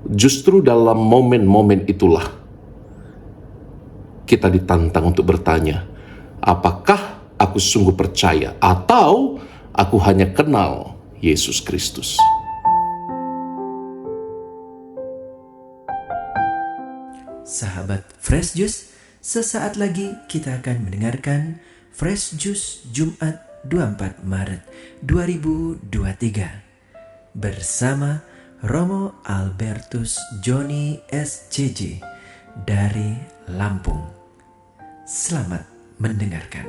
Justru dalam momen-momen itulah kita ditantang untuk bertanya, apakah aku sungguh percaya atau aku hanya kenal Yesus Kristus? Sahabat Fresh Juice, sesaat lagi kita akan mendengarkan Fresh Juice Jumat 24 Maret 2023 bersama Romo Albertus Joni SCJ dari Lampung. Selamat mendengarkan.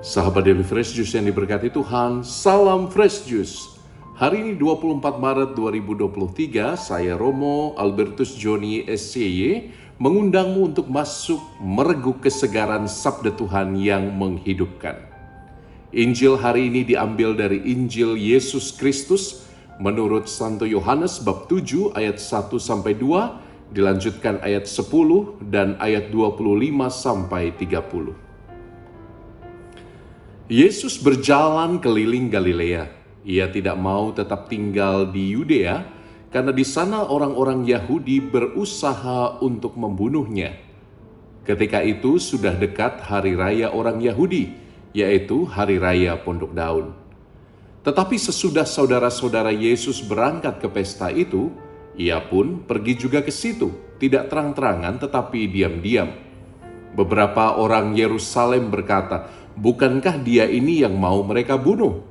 Sahabat Daily Fresh Juice yang diberkati Tuhan, salam Fresh Juice. Hari ini 24 Maret 2023, saya Romo Albertus Joni SCY mengundangmu untuk masuk mereguk kesegaran sabda Tuhan yang menghidupkan. Injil hari ini diambil dari Injil Yesus Kristus menurut Santo Yohanes bab 7 ayat 1 sampai 2, dilanjutkan ayat 10 dan ayat 25 sampai 30. Yesus berjalan keliling Galilea. Ia tidak mau tetap tinggal di Yudea karena di sana orang-orang Yahudi berusaha untuk membunuhnya. Ketika itu sudah dekat hari raya orang Yahudi, yaitu hari raya Pondok Daun. Tetapi sesudah saudara-saudara Yesus berangkat ke pesta itu, ia pun pergi juga ke situ, tidak terang-terangan tetapi diam-diam. Beberapa orang Yerusalem berkata, "Bukankah dia ini yang mau mereka bunuh?"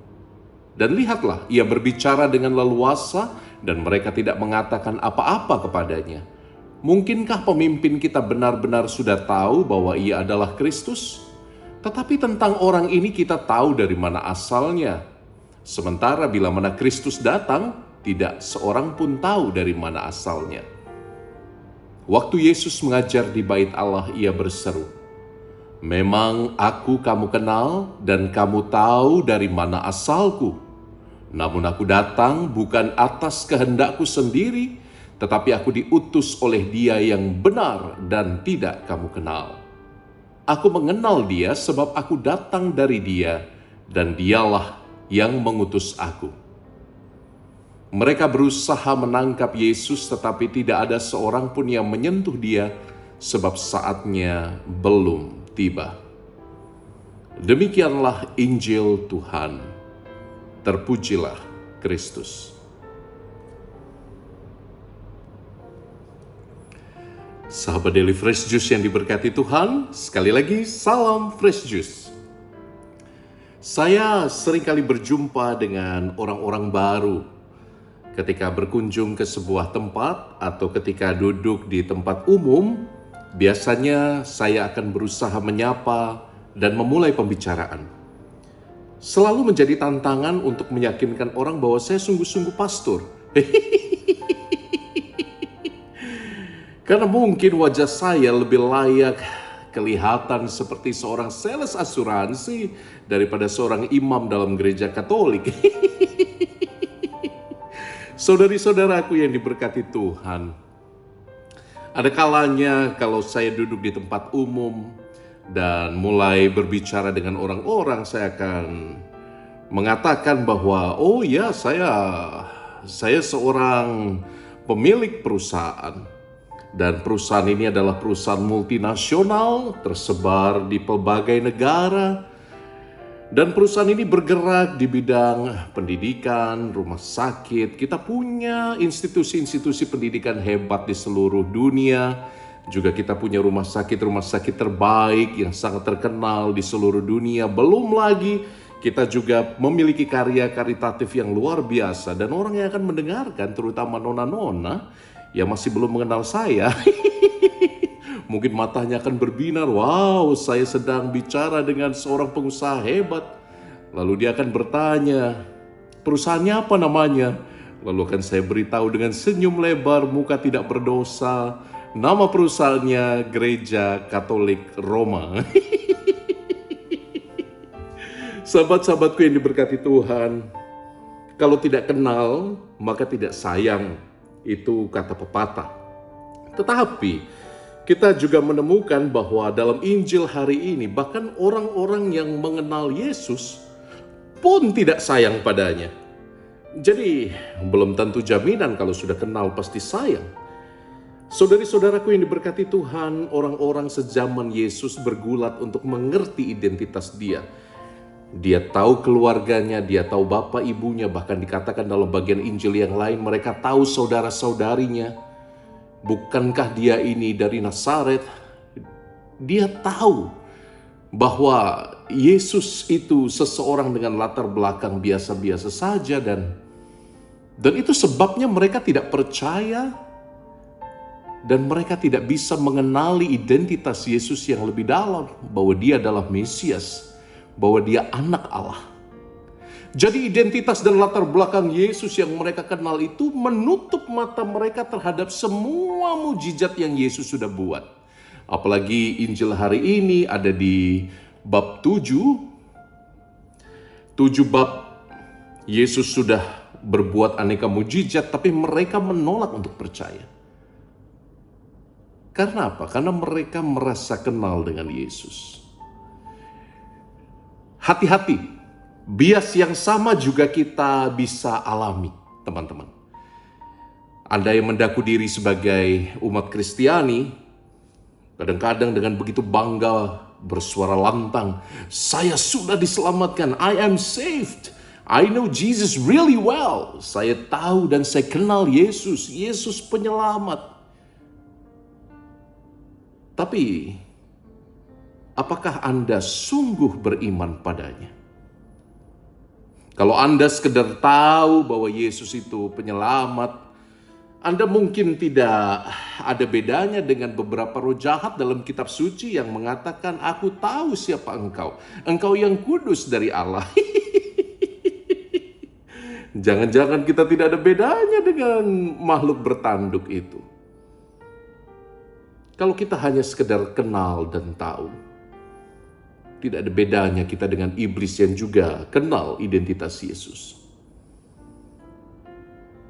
Dan lihatlah, ia berbicara dengan leluasa dan mereka tidak mengatakan apa-apa kepadanya. Mungkinkah pemimpin kita benar-benar sudah tahu bahwa ia adalah Kristus? Tetapi tentang orang ini kita tahu dari mana asalnya. Sementara bila mana Kristus datang, tidak seorang pun tahu dari mana asalnya. Waktu Yesus mengajar di bait Allah, ia berseru, "Memang aku kamu kenal dan kamu tahu dari mana asalku. Namun aku datang bukan atas kehendakku sendiri, tetapi aku diutus oleh Dia yang benar dan tidak kamu kenal. Aku mengenal Dia sebab aku datang dari Dia dan Dialah yang mengutus aku." Mereka berusaha menangkap Yesus tetapi tidak ada seorang pun yang menyentuh Dia sebab saatnya belum tiba. Demikianlah Injil Tuhan. Terpujilah Kristus. Sahabat Daily Fresh Juice yang diberkati Tuhan, sekali lagi salam Fresh Juice. Saya seringkali berjumpa dengan orang-orang baru ketika berkunjung ke sebuah tempat atau ketika duduk di tempat umum. Biasanya saya akan berusaha menyapa dan memulai pembicaraan. Selalu menjadi tantangan untuk meyakinkan orang bahwa saya sungguh-sungguh pastor. Karena mungkin wajah saya lebih layak kelihatan seperti seorang sales asuransi daripada seorang imam dalam gereja Katolik. Saudari-saudaraku yang diberkati Tuhan, ada kalanya kalau saya duduk di tempat umum dan mulai berbicara dengan orang-orang, saya akan mengatakan bahwa, oh ya, saya seorang pemilik perusahaan. Dan perusahaan ini adalah perusahaan multinasional tersebar di pelbagai negara. Dan perusahaan ini bergerak di bidang pendidikan, rumah sakit. Kita punya institusi-institusi pendidikan hebat di seluruh dunia. Juga kita punya rumah sakit terbaik yang sangat terkenal di seluruh dunia. Belum lagi kita juga memiliki karya karitatif yang luar biasa. Dan orang yang akan mendengarkan, terutama nona-nona yang masih belum mengenal saya, mungkin matanya akan berbinar, wow, saya sedang bicara dengan seorang pengusaha hebat. Lalu dia akan bertanya, perusahaannya apa namanya? Lalu akan saya beritahu dengan senyum lebar, muka tidak berdosa, nama perusahaannya Gereja Katolik Roma. Sahabat-sahabatku yang diberkati Tuhan, kalau tidak kenal, maka tidak sayang. Itu kata pepatah. Tetapi Kita juga menemukan bahwa dalam Injil hari ini bahkan orang-orang yang mengenal Yesus pun tidak sayang padanya. Jadi belum tentu jaminan kalau sudah kenal pasti sayang. Saudari-saudaraku yang diberkati Tuhan, orang-orang sezaman Yesus bergulat untuk mengerti identitas dia. Dia tahu keluarganya, dia tahu bapak ibunya, bahkan dikatakan dalam bagian Injil yang lain mereka tahu saudara-saudarinya. Bukankah dia ini dari Nazaret? Dia tahu bahwa Yesus itu seseorang dengan latar belakang biasa-biasa saja dan itu sebabnya mereka tidak percaya dan mereka tidak bisa mengenali identitas Yesus yang lebih dalam, bahwa dia adalah Mesias, bahwa dia anak Allah. Jadi identitas dan latar belakang Yesus yang mereka kenal itu menutup mata mereka terhadap semua mujizat yang Yesus sudah buat. Apalagi Injil hari ini ada di bab 7. 7 bab Yesus sudah berbuat aneka mujizat, tapi mereka menolak untuk percaya. Karena apa? Karena mereka merasa kenal dengan Yesus. Hati-hati, bias yang sama juga kita bisa alami, teman-teman. Anda yang mengaku diri sebagai umat Kristiani, kadang-kadang dengan begitu bangga bersuara lantang, saya sudah diselamatkan, I am saved, I know Jesus really well. Saya tahu dan saya kenal Yesus, Yesus penyelamat. Tapi, apakah Anda sungguh beriman padanya? Kalau Anda sekedar tahu bahwa Yesus itu penyelamat, Anda mungkin tidak ada bedanya dengan beberapa roh jahat dalam kitab suci yang mengatakan, aku tahu siapa engkau. Engkau yang kudus dari Allah. Jangan-jangan kita tidak ada bedanya dengan makhluk bertanduk itu. Kalau kita hanya sekedar kenal dan tahu, tidak ada bedanya kita dengan iblis yang juga kenal identitas Yesus.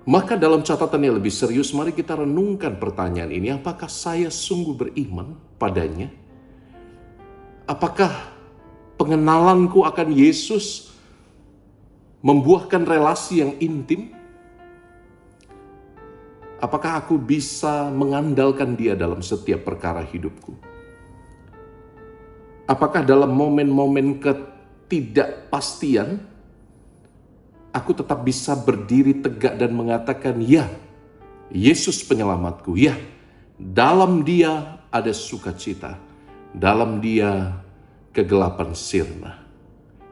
Maka dalam catatan yang lebih serius, mari kita renungkan pertanyaan ini. Apakah saya sungguh beriman padanya? Apakah pengenalanku akan Yesus membuahkan relasi yang intim? Apakah aku bisa mengandalkan dia dalam setiap perkara hidupku? Apakah dalam momen-momen ketidakpastian, aku tetap bisa berdiri tegak dan mengatakan, ya, Yesus penyelamatku. Ya, dalam dia ada sukacita. Dalam dia kegelapan sirna.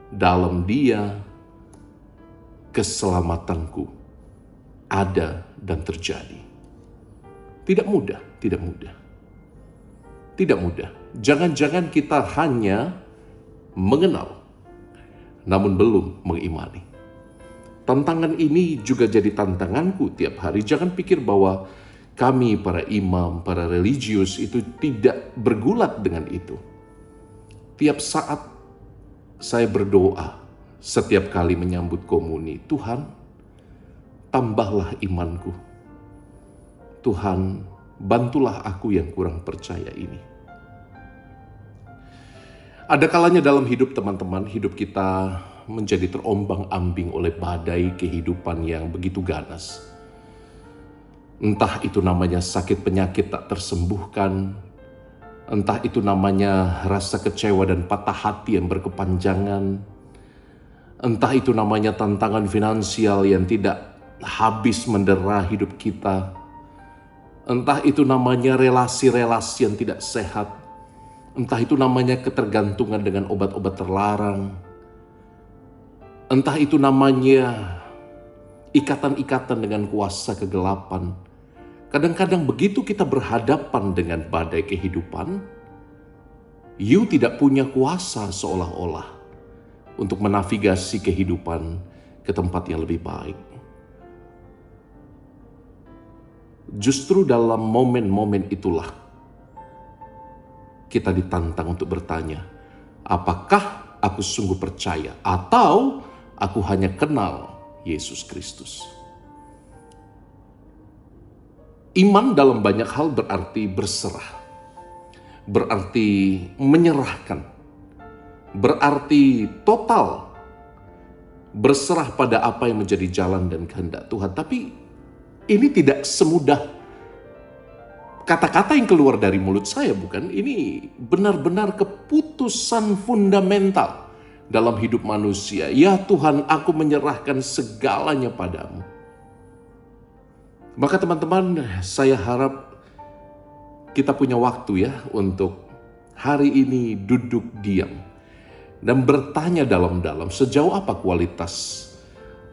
Dalam dia keselamatanku ada dan terjadi. Tidak mudah, tidak mudah. Tidak mudah. Jangan-jangan kita hanya mengenal, namun belum mengimani. Tantangan ini juga jadi tantanganku tiap hari. Jangan pikir bahwa kami para imam, para religius itu tidak bergulat dengan itu. Tiap saat saya berdoa, setiap kali menyambut komuni, Tuhan, tambahlah imanku. Tuhan, bantulah aku yang kurang percaya ini. Ada kalanya dalam hidup teman-teman, hidup kita menjadi terombang-ambing oleh badai kehidupan yang begitu ganas. Entah itu namanya sakit penyakit tak tersembuhkan, entah itu namanya rasa kecewa dan patah hati yang berkepanjangan, entah itu namanya tantangan finansial yang tidak habis mendera hidup kita, entah itu namanya relasi-relasi yang tidak sehat, entah itu namanya ketergantungan dengan obat-obat terlarang, entah itu namanya ikatan-ikatan dengan kuasa kegelapan. Kadang-kadang begitu kita berhadapan dengan badai kehidupan, you tidak punya kuasa seolah-olah untuk menavigasi kehidupan ke tempat yang lebih baik. Justru dalam momen-momen itulah kita ditantang untuk bertanya, apakah aku sungguh percaya atau aku hanya kenal Yesus Kristus? Iman dalam banyak hal berarti berserah. berarti menyerahkan, berarti total berserah pada apa yang menjadi jalan dan kehendak Tuhan. Tapi ini tidak semudah kata-kata yang keluar dari mulut saya, bukan? Ini benar-benar keputusan fundamental dalam hidup manusia. Ya Tuhan, aku menyerahkan segalanya padamu. Maka teman-teman, saya harap kita punya waktu ya untuk hari ini duduk diam dan bertanya dalam-dalam, sejauh apa kualitas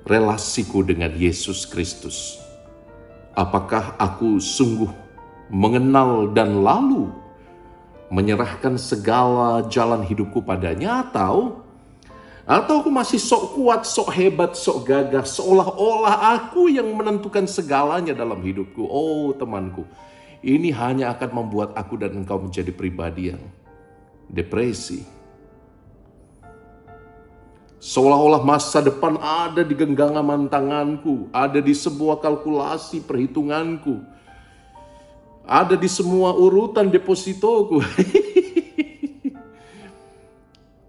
relasiku dengan Yesus Kristus. Apakah aku sungguh mengenal dan lalu menyerahkan segala jalan hidupku padanya, atau aku masih sok kuat, sok hebat, sok gagah, seolah-olah aku yang menentukan segalanya dalam hidupku. Oh temanku, ini hanya akan membuat aku dan engkau menjadi pribadi yang depresi. Seolah-olah masa depan ada di genggaman tanganku, ada di sebuah kalkulasi perhitunganku, ada di semua urutan depositoku.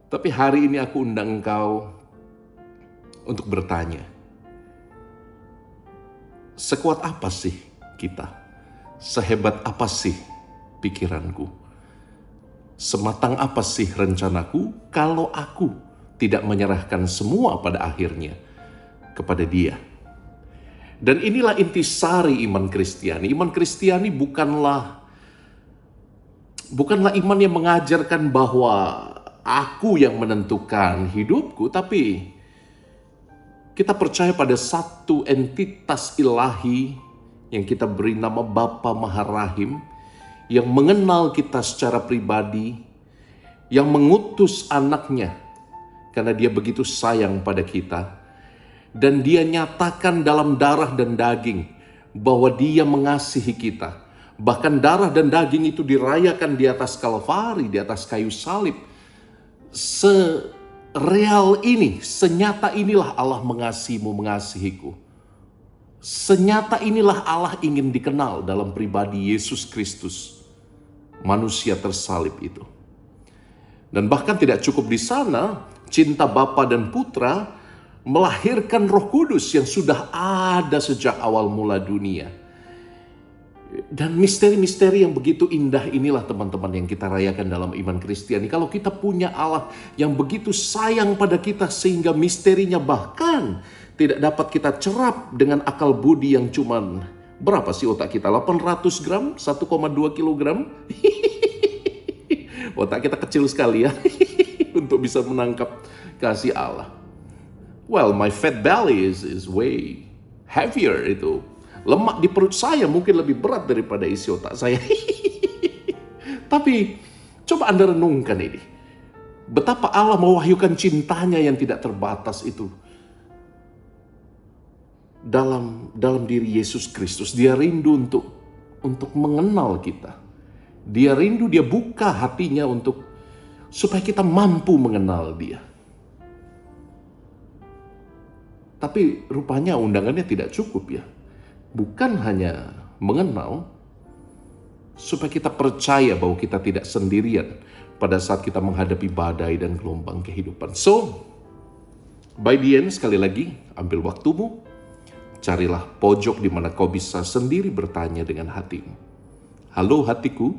Tapi hari ini aku undang engkau untuk bertanya, sekuat apa sih kita? Sehebat apa sih pikiranku? Sematang apa sih rencanaku kalau aku tidak menyerahkan semua pada akhirnya kepada Dia? Dan inilah intisari iman Kristiani. Iman Kristiani bukanlah iman yang mengajarkan bahwa aku yang menentukan hidupku, tapi kita percaya pada satu entitas ilahi yang kita beri nama Bapa Maharahim, yang mengenal kita secara pribadi, yang mengutus anaknya karena Dia begitu sayang pada kita, dan Dia nyatakan dalam darah dan daging bahwa Dia mengasihi kita. Bahkan darah dan daging itu dirayakan di atas Kalvari, di atas kayu salib. Sereal ini, senyata inilah Allah mengasihimu, mengasihiku. Senyata inilah Allah ingin dikenal dalam pribadi Yesus Kristus, manusia tersalib itu. Dan bahkan tidak cukup di sana, cinta Bapa dan Putra melahirkan Roh Kudus yang sudah ada sejak awal mula dunia. Dan misteri-misteri yang begitu indah inilah teman-teman yang kita rayakan dalam iman Kristiani. Kalau kita punya Allah yang begitu sayang pada kita sehingga misterinya bahkan tidak dapat kita cerap dengan akal budi yang cuman, berapa sih otak kita? 800 gram? 1,2 kilogram? Otak kita kecil sekali ya untuk bisa menangkap kasih Allah. Well, my fat belly is way heavier itu. Lemak di perut saya mungkin lebih berat daripada isi otak saya. Tapi coba Anda renungkan ini. Betapa Allah mewahyukan cintanya yang tidak terbatas itu dalam diri Yesus Kristus. Dia rindu untuk mengenal kita. Dia rindu, Dia buka hatinya supaya kita mampu mengenal Dia. Tapi rupanya undangannya tidak cukup ya. Bukan hanya mengenal, supaya kita percaya bahwa kita tidak sendirian pada saat kita menghadapi badai dan gelombang kehidupan. So, by the end, sekali lagi, ambil waktumu, carilah pojok di mana kau bisa sendiri bertanya dengan hatimu. Halo hatiku,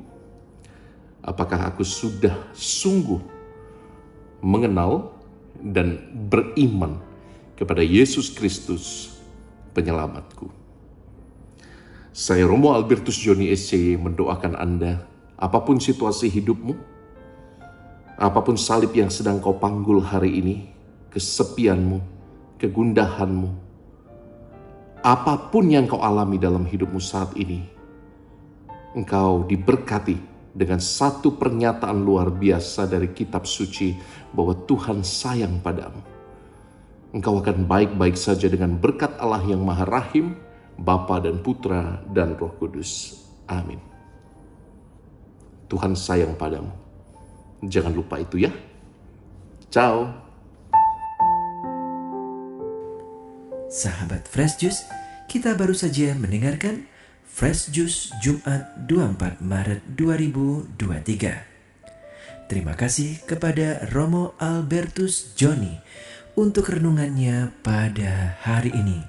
apakah aku sudah sungguh mengenal dan beriman kepada Yesus Kristus, penyelamatku? Saya Romo Albertus Joni SCY mendoakan Anda, apapun situasi hidupmu, apapun salib yang sedang kau panggul hari ini, kesepianmu, kegundahanmu, apapun yang kau alami dalam hidupmu saat ini, engkau diberkati dengan satu pernyataan luar biasa dari kitab suci bahwa Tuhan sayang padamu. Engkau akan baik-baik saja dengan berkat Allah yang Maha Rahim, Bapa dan Putra dan Roh Kudus. Amin. Tuhan sayang padamu. Jangan lupa itu ya. Ciao. Sahabat Fresh Juice, kita baru saja mendengarkan Fresh Juice Jumat 24 Maret 2023. Terima kasih kepada Romo Albertus Joni untuk renungannya pada hari ini.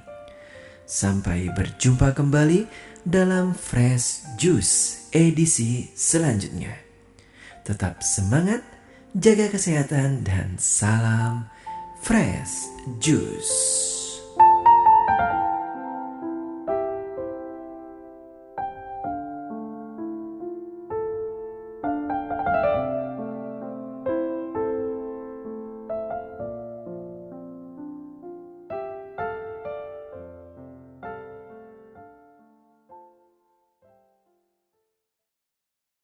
Sampai berjumpa kembali dalam Fresh Juice edisi selanjutnya. Tetap semangat, jaga kesehatan, dan salam Fresh Juice.